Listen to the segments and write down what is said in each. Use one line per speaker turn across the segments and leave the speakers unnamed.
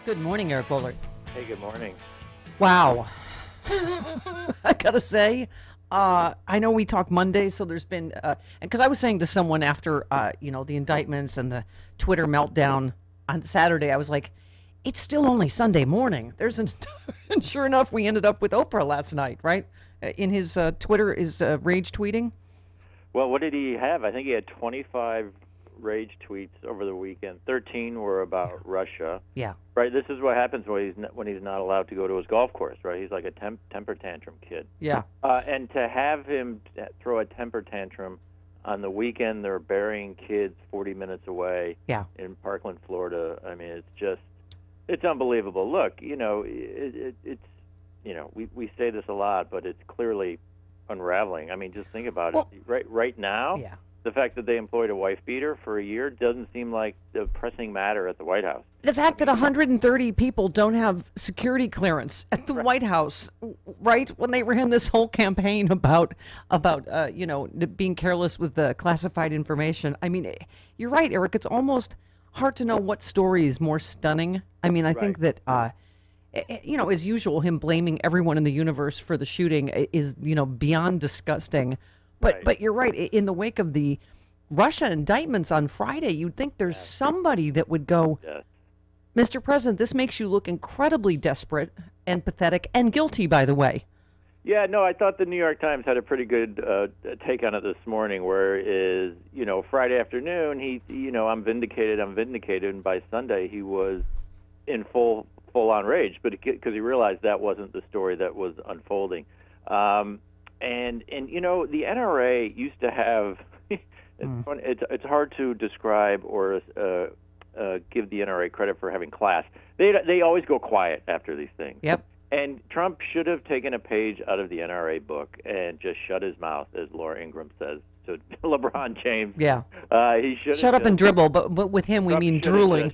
Good morning, Eric Boehlert.
Hey, good morning.
Wow. I gotta say, I know we talk Monday, so there's been, because I was saying to someone after, the indictments and the Twitter meltdown on Saturday, I was like, it's still only Sunday morning. And sure enough, we ended up with Oprah last night, right? In his Twitter, is rage tweeting.
Well, what did he have? I think he had 25 rage tweets over the weekend. 13 were about Russia.
Yeah.
Right. This is what happens when he's not allowed to go to his golf course. Right. He's like a temper tantrum kid.
Yeah.
And to have him throw a temper tantrum on the weekend, they're burying kids 40 minutes away.
Yeah.
In Parkland, Florida. I mean, it's unbelievable. Look, it's we say this a lot, but it's clearly unraveling. I mean, just think about it. Right now.
Yeah.
The fact that they employed a wife beater for a year doesn't seem like a pressing matter at the White House.
The fact that 130 people don't have security clearance at the White House, right? When they ran this whole campaign about being careless with the classified information. I mean, you're right, Eric. It's almost hard to know what story is more stunning. I mean, I think that, as usual, him blaming everyone in the universe for the shooting is, beyond disgusting. But you're right. In the wake of the Russia indictments on Friday, you'd think there's somebody that would go, Mr. President, this makes you look incredibly desperate and pathetic and guilty, by the way.
Yeah, no, I thought the New York Times had a pretty good take on it this morning, where is, Friday afternoon, I'm vindicated, and by Sunday he was in full-on rage, but because he realized that wasn't the story that was unfolding. And the NRA used to have it's hard to describe or give the NRA credit for having class. They always go quiet after these things.
Yep.
And Trump should have taken a page out of the NRA book and just shut his mouth, as Laura Ingraham says to LeBron James.
Yeah.
He should
shut up and dribble, but with him we mean drooling.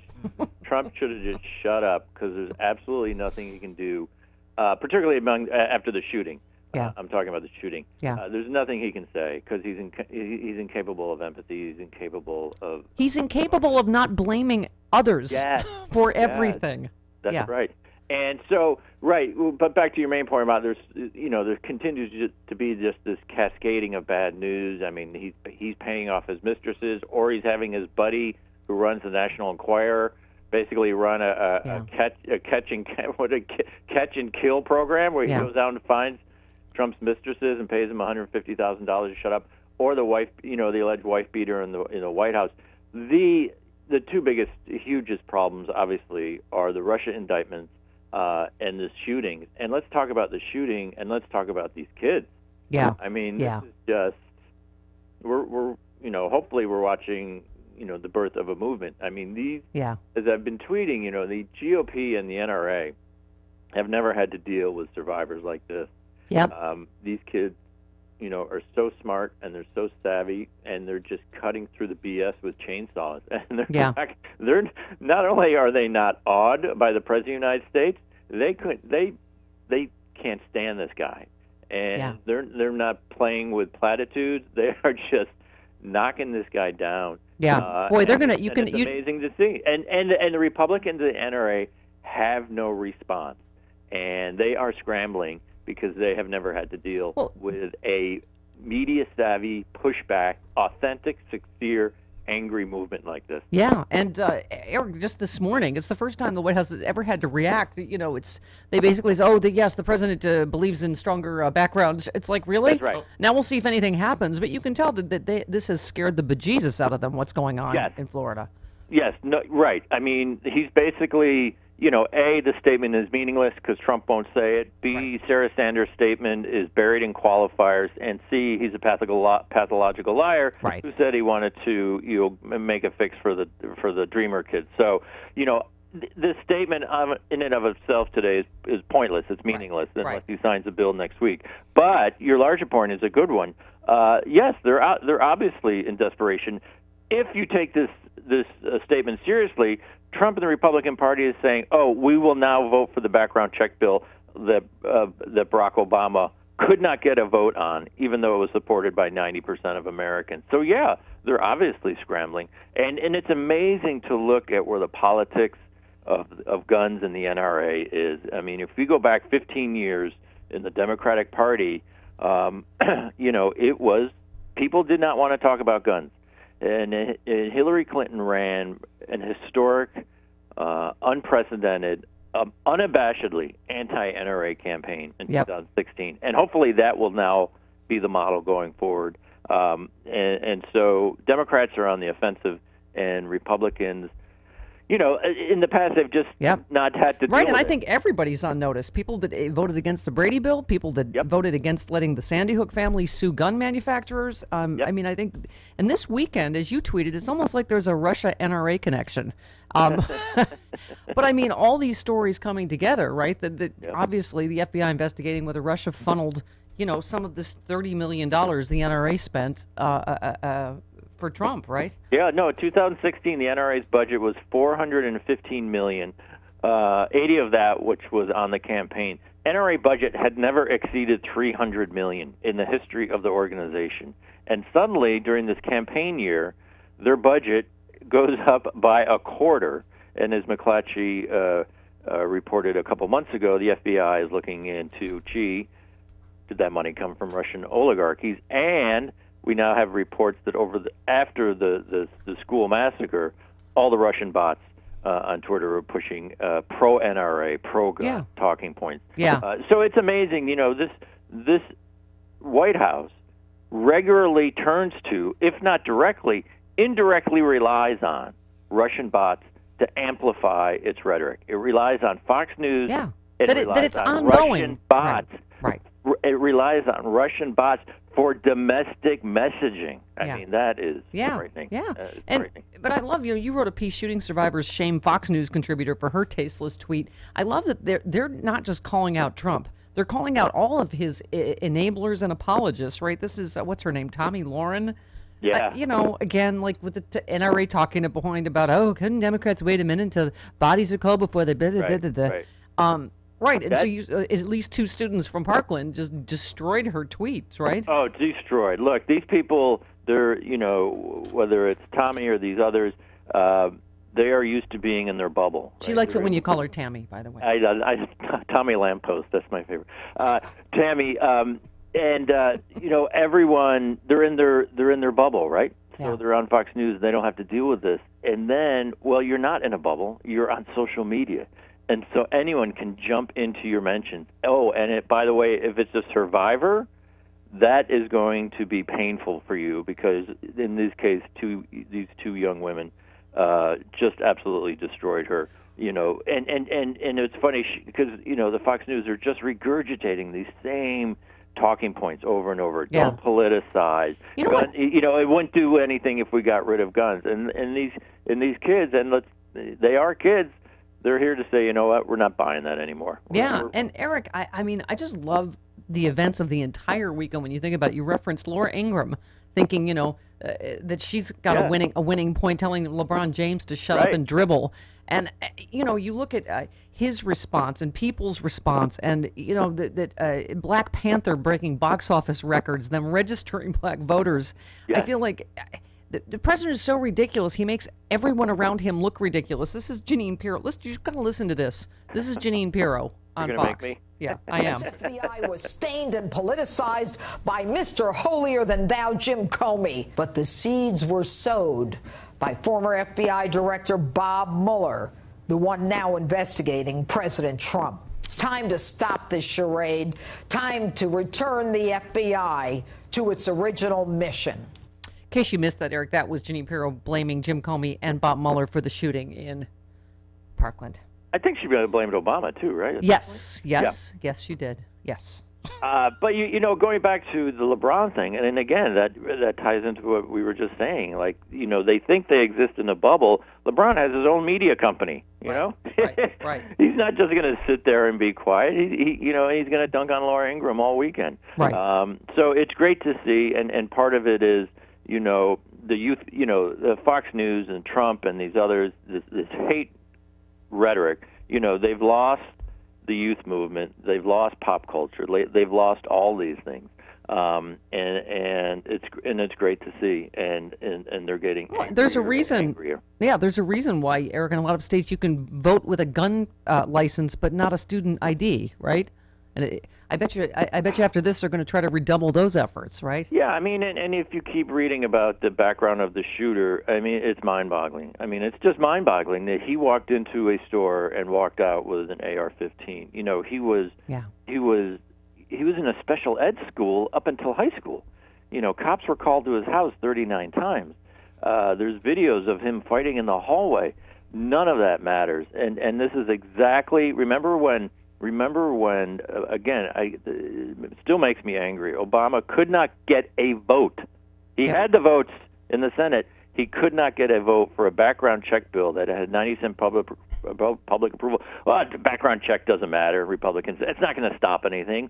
Trump should have just shut up, because there's absolutely nothing he can do, particularly after the shooting.
Yeah.
I'm talking about the shooting.
Yeah.
There's nothing he can say, because he's incapable of empathy. He's incapable of.
He's incapable of not blaming others for everything.
That's right. And so, but back to your main point about there continues to be just this cascading of bad news. I mean, he's paying off his mistresses, or he's having his buddy who runs the National Enquirer basically run a catch and kill program where he goes out and finds Trump's mistresses and pays them $150,000 to shut up, or the wife, the alleged wife beater in the White House. The two hugest problems, obviously, are the Russia indictments and this shooting. And let's talk about the shooting, and let's talk about these kids.
Yeah.
I mean, this is just we're hopefully we're watching the birth of a movement. I mean, as I've been tweeting, the GOP and the NRA have never had to deal with survivors like this.
Yep.
These kids, are so smart, and they're so savvy, and they're just cutting through the BS with chainsaws. And they're not only are they not awed by the President of the United States, they can't stand this guy, and they're not playing with platitudes. They are just knocking this guy down.
Yeah, boy, they're gonna.
It's amazing to see, and the Republicans and the NRA have no response, and they are scrambling, because they have never had to deal with a media-savvy, pushback, authentic, sincere, angry movement like this.
Yeah, and Eric, just this morning, it's the first time the White House has ever had to react. They basically say, the president believes in stronger background. It's like, really?
That's right.
Now we'll see if anything happens, but you can tell that this has scared the bejesus out of them, what's going on in Florida.
Yes, no, right. I mean, he's basically... A, the statement is meaningless because Trump won't say it. B, Sarah Sanders' statement is buried in qualifiers. And C, he's a pathological liar who said he wanted to make a fix for the Dreamer kids. So, this statement in and of itself today is pointless. It's meaningless unless he signs the bill next week. But your larger point is a good one. Yes, they're obviously in desperation. If you take this statement seriously, Trump and the Republican Party is saying, we will now vote for the background check bill that Barack Obama could not get a vote on, even though it was supported by 90% of Americans. So, they're obviously scrambling. And it's amazing to look at where the politics of guns in the NRA is, I mean, if we go back 15 years in the Democratic Party, it was, people did not want to talk about guns. And Hillary Clinton ran an historic, unprecedented, unabashedly anti-NRA campaign in 2016. And hopefully that will now be the model going forward. And so Democrats are on the offensive, and Republicans, in the past, they've just not had to deal
Right, and
with
I think everybody's on notice. People that voted against the Brady bill, people that voted against letting the Sandy Hook family sue gun manufacturers. I mean, I think, and this weekend, as you tweeted, it's almost like there's a Russia-NRA connection. But I mean, all these stories coming together, right? That obviously the FBI investigating whether Russia funneled, some of this $30 million the NRA spent for Trump, right?
Yeah, no, 2016, the NRA's budget was $415 million, 80 of that which was on the campaign. NRA budget had never exceeded $300 million in the history of the organization. And suddenly, during this campaign year, their budget goes up by a quarter. And as McClatchy reported a couple months ago, the FBI is looking into, did that money come from Russian oligarchies? And we now have reports that after the school massacre, all the Russian bots on Twitter are pushing pro-NRA, pro-gun talking points. So it's amazing, this White House regularly turns to, if not directly, indirectly relies on Russian bots to amplify its rhetoric. It relies on Fox News. It relies on Russian bots.
Right.
It relies on Russian bots for domestic messaging. I mean, that is frightening.
But I love, you wrote a piece, Shooting Survivors Shame Fox News contributor for her tasteless tweet. I love that they're not just calling out Trump. They're calling out all of his enablers and apologists, right? This is, what's her name, Tommy Lauren? Again, like with the NRA talking behind about, couldn't Democrats wait a minute until bodies are cold before they Right, and so at least two students from Parkland just destroyed her tweets, right?
Oh, destroyed. Look, these people, they're, whether it's Tommy or these others, they are used to being in their bubble.
She likes it when you call her Tammy, by the way.
Tommy Lamppost, that's my favorite. Tammy, everyone, they're in their bubble, right? So they're on Fox News. They don't have to deal with this. And then, you're not in a bubble. You're on social media. And so anyone can jump into your mentions. Oh, and by the way, if it's a survivor, that is going to be painful for you because in this case, these two young women just absolutely destroyed her. And it's funny because the Fox News are just regurgitating these same talking points over and over. Don't politicize. It wouldn't do anything if we got rid of guns. And these kids, they are kids. They're here to say, you know what, we're not buying that anymore.
And Eric, I mean, I just love the events of the entire weekend when you think about it. You referenced Laura Ingraham thinking, that she's got a winning point, telling LeBron James to shut up and dribble. And, you look at his response and people's response and, that Black Panther breaking box office records, them registering black voters. I feel like the president is so ridiculous, he makes everyone around him look ridiculous. This is Jeanine Pirro. You've got to listen to this. This is Jeanine Pirro on Fox.
Make me?
Yeah, I am.
The FBI was stained and politicized by Mr. Holier-than-thou Jim Comey. But the seeds were sowed by former FBI Director Bob Mueller, the one now investigating President Trump. It's time to stop this charade. Time to return the FBI to its original mission.
In case you missed that, Eric, that was Jeanine Pirro blaming Jim Comey and Bob Mueller for the shooting in Parkland.
I think she blamed Obama too, right?
Yes, she did. Yes.
But going back to the LeBron thing, and again, that ties into what we were just saying. Like, they think they exist in a bubble. LeBron has his own media company.
Right.
He's not just going to sit there and be quiet. He's going to dunk on Laura Ingraham all weekend.
Right.
So it's great to see, and part of it is, the youth, the Fox News and Trump and these others, this hate rhetoric. They've lost the youth movement. They've lost pop culture. They've lost all these things. and it's great to see, and they're getting
there's a
angrier and
reason.
angrier.
Yeah, there's a reason why, Eric, in a lot of states you can vote with a gun license, but not a student ID, right? And I bet you after this they're going to try to redouble those efforts, right?
Yeah, I mean, and if you keep reading about the background of the shooter, I mean, it's mind-boggling. I mean, it's just mind-boggling that he walked into a store and walked out with an AR-15. You know, he was in a special ed school up until high school. You know, cops were called to his house 39 times. There's videos of him fighting in the hallway. None of that matters. And this is exactly, remember when again, it still makes me angry. Obama could not get a vote. He had the votes in the Senate. He could not get a vote for a background check bill that had 90% public approval. Well, the background check doesn't matter. Republicans, it's not going to stop anything.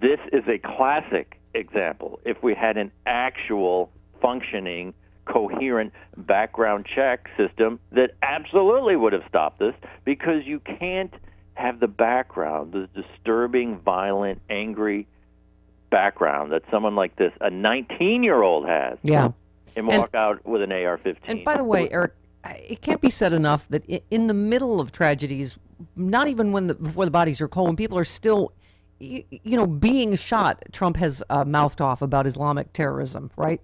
This is a classic example. If we had an actual functioning, coherent background check system, that absolutely would have stopped this, because you can't have the background, the disturbing, violent, angry background that someone like this, a 19-year-old has, and walk out with an AR-15.
And by the way, Eric, it can't be said enough that in the middle of tragedies, not even before the bodies are cold, when people are still, being shot, Trump has mouthed off about Islamic terrorism, right?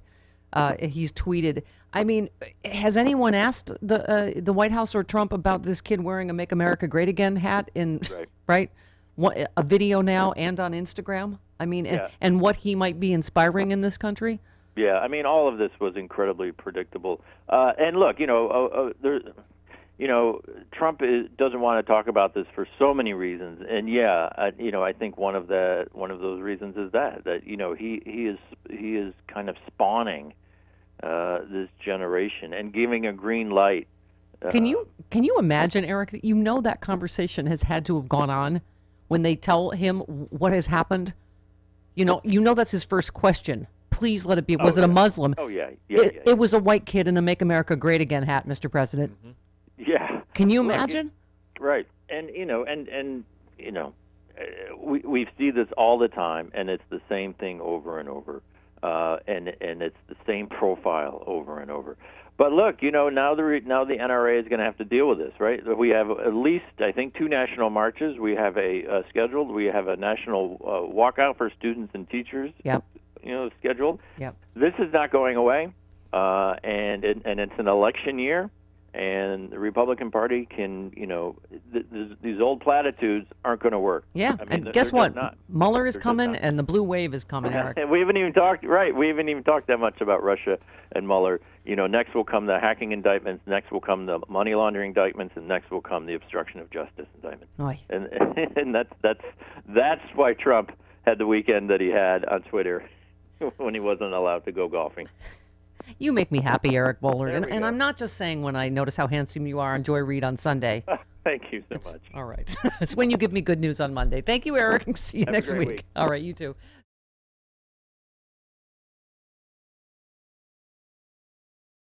He's tweeted. I mean, has anyone asked the White House or Trump about this kid wearing a "Make America Great Again" hat right? What, a video now and on Instagram? I mean, and what he might be inspiring in this country?
Yeah, I mean, all of this was incredibly predictable. And look, Trump doesn't want to talk about this for so many reasons. And I think one of those reasons is that he is kind of spawning this generation and giving a green light.
Can you imagine, Eric, that that conversation has had to have gone on when they tell him what has happened? That's his first question. Please let it be. Was it a Muslim?
Oh, yeah.
It was a white kid in a "Make America Great Again" hat, Mr. President.
Mm-hmm. Yeah.
Can you imagine?
Right. And we see this all the time, and it's the same thing over and over, and it's the same profile over and over. But look, now the NRA is going to have to deal with this, right? We have at least, I think, 2 national marches. We have scheduled. We have a national walkout for students and teachers.
Yep.
Scheduled.
Yep.
This is not going away, and it's an election year, and the Republican Party can, these old platitudes aren't going to work.
Yeah, I mean, and guess what? Mueller is coming, and the blue wave is coming, Eric.
And we haven't even talked that much about Russia and Mueller. Next will come the hacking indictments, next will come the money laundering indictments, and next will come the obstruction of justice indictment.
Oy.
And that's why Trump had the weekend that he had on Twitter when he wasn't allowed to go golfing.
You make me happy, Eric Boehlert. And I'm not just saying when I notice how handsome you are on Joy Reid on Sunday.
Thank you so much.
All right. It's when you give me good news on Monday. Thank you, Eric. See you next week.
Week.
All right, you too.